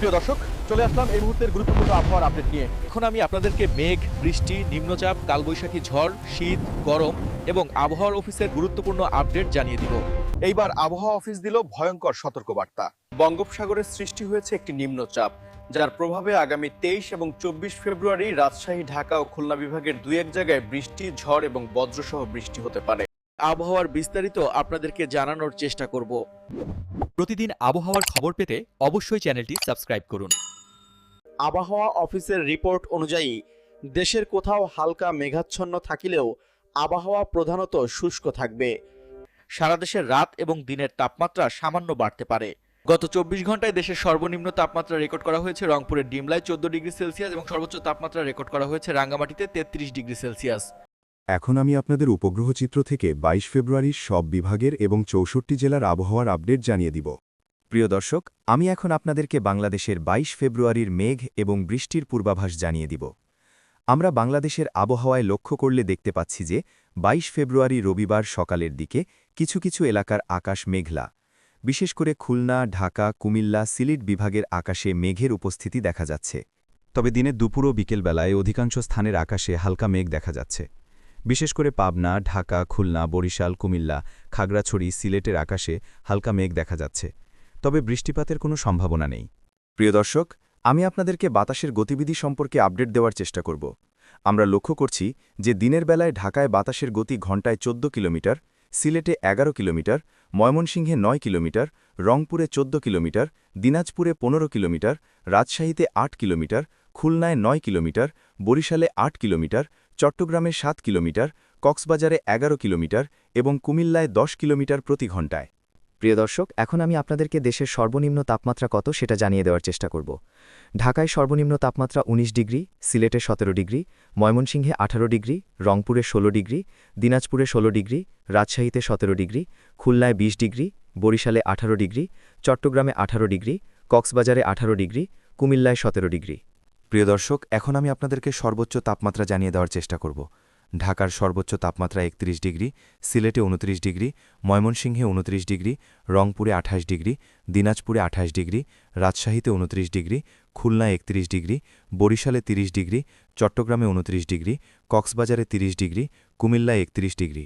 প্রিয় দর্শক, চলে আসলাম এই মুহূর্তের গুরুত্বপূর্ণ আবহাওয়ার আপডেট নিয়ে। এখন আমি আপনাদেরকে মেঘ, বৃষ্টি, নিম্নচাপ, কালবৈশাখী ঝড়, শীত, গরম এবং আবহাওয়ার অফিসের গুরুত্বপূর্ণ আপডেট জানিয়ে দিব। এইবার আবহাওয়া অফিস দিল ভয়ঙ্কর সতর্কবার্তা। বঙ্গোপসাগরের সৃষ্টি হয়েছে একটি নিম্নচাপ, যার প্রভাবে আগামী 23 এবং 24 ফেব্রুয়ারি রাজশাহী, ঢাকা ও খুলনা বিভাগের দুই এক জায়গায় বৃষ্টি, ঝড় এবং বজ্রসহ বৃষ্টি হতে পারে। আবহাওয়ার বিস্তারিত আপনাদেরকে জানানোর চেষ্টা করব। প্রতিদিন আবহাওয়ার খবর পেতে অবশ্যই চ্যানেলটি সাবস্ক্রাইব করুন। আবহাওয়া অফিসের রিপোর্ট অনুযায়ী দেশের কোথাও হালকা মেঘাচ্ছন্ন থাকিলেও আবহাওয়া প্রধানত শুষ্ক থাকবে। সারা দেশের রাত এবং দিনের তাপমাত্রা সামান্য বাড়তে পারে। গত 24 ঘন্টায় দেশের সর্বনিম্ন তাপমাত্রা রেকর্ড করা হয়েছে রংপুরের ডিমলায় 14 ডিগ্রি সেলসিয়াস এবং সর্বোচ্চ তাপমাত্রা রেকর্ড করা হয়েছে রাঙ্গামাটিতে 33 ডিগ্রি সেলসিয়াস। এখন আমি আপনাদের উপগ্রহ চিত্র থেকে 22 ফেব্রুয়ারির সব বিভাগের এবং 64 জেলার আবহাওয়ার আপডেট জানিয়ে দিব। প্রিয় দর্শক, আমি এখন আপনাদেরকে বাংলাদেশের 22 ফেব্রুয়ারির মেঘ এবং বৃষ্টির পূর্বাভাস জানিয়ে দিব। আমরা বাংলাদেশের আবহাওয়ায় লক্ষ্য করলে দেখতে পাচ্ছি যে 22 ফেব্রুয়ারি রবিবার সকালের দিকে কিছু কিছু এলাকার আকাশ মেঘলা। বিশেষ করে খুলনা, ঢাকা, কুমিল্লা, সিলেট বিভাগের আকাশে মেঘের উপস্থিতি দেখা যাচ্ছে। তবে দিনের দুপুর ও বিকেলবেলায় অধিকাংশ স্থানের আকাশে হালকা মেঘ দেখা যাচ্ছে। বিশেষ করে পাবনা, ঢাকা, খুলনা, বরিশাল, কুমিল্লা, খাগড়াছড়ি, সিলেটের আকাশে হালকা মেঘ দেখা যাচ্ছে। তবে বৃষ্টিপাতের কোনো সম্ভাবনা নেই। প্রিয় দর্শক, আমি আপনাদেরকে বাতাসের গতিবিধি সম্পর্কে আপডেট দেওয়ার চেষ্টা করব। আমরা লক্ষ্য করছি যে দিনের বেলায় ঢাকায় বাতাসের গতি ঘণ্টায় 14 কিলোমিটার, সিলেটে 11 কিলোমিটার, ময়মনসিংহে 9 কিলোমিটার, রংপুরে 14 কিলোমিটার, দিনাজপুরে 15 কিলোমিটার, রাজশাহীতে 8 কিলোমিটার, খুলনায় 9 কিলোমিটার, বরিশালে 8 কিলোমিটার, চট্টগ্রামে 7 কিলোমিটার, কক্সবাজারে 11 কিলোমিটার এবং কুমিল্লায় 10 কিলোমিটার প্রতি ঘণ্টায়। প্রিয় দর্শক, এখন আমি আপনাদেরকে দেশের সর্বনিম্ন তাপমাত্রা কত সেটা জানিয়ে দেওয়ার চেষ্টা করব। ঢাকায় সর্বনিম্ন তাপমাত্রা 19 ডিগ্রি, সিলেটে 17 ডিগ্রি, ময়মনসিংহে 18 ডিগ্রি, রংপুরে 16 ডিগ্রি, দিনাজপুরে 16 ডিগ্রি, রাজশাহীতে 17 ডিগ্রি, খুলনায় 20 ডিগ্রি, বরিশালে 18 ডিগ্রি, চট্টগ্রামে 18 ডিগ্রি, কক্সবাজারে 18 ডিগ্রি, কুমিল্লায় 17 ডিগ্রি। প্রিয় দর্শক, এখন আমি আপনাদেরকে সর্বোচ্চ তাপমাত্রা জানিয়ে দেওয়ার চেষ্টা করব। ঢাকার সর্বোচ্চ তাপমাত্রা 31 ডিগ্রি, সিলেটে 29 ডিগ্রি, ময়মনসিংহে 29 ডিগ্রি, রংপুরে 28 ডিগ্রি, দিনাজপুরে 28 ডিগ্রি, রাজশাহীতে 29 ডিগ্রি, খুলনায় 31 ডিগ্রি, বরিশালে 30 ডিগ্রি, চট্টগ্রামে 29 ডিগ্রি, কক্সবাজারে 30 ডিগ্রি, কুমিল্লায় 31 ডিগ্রি।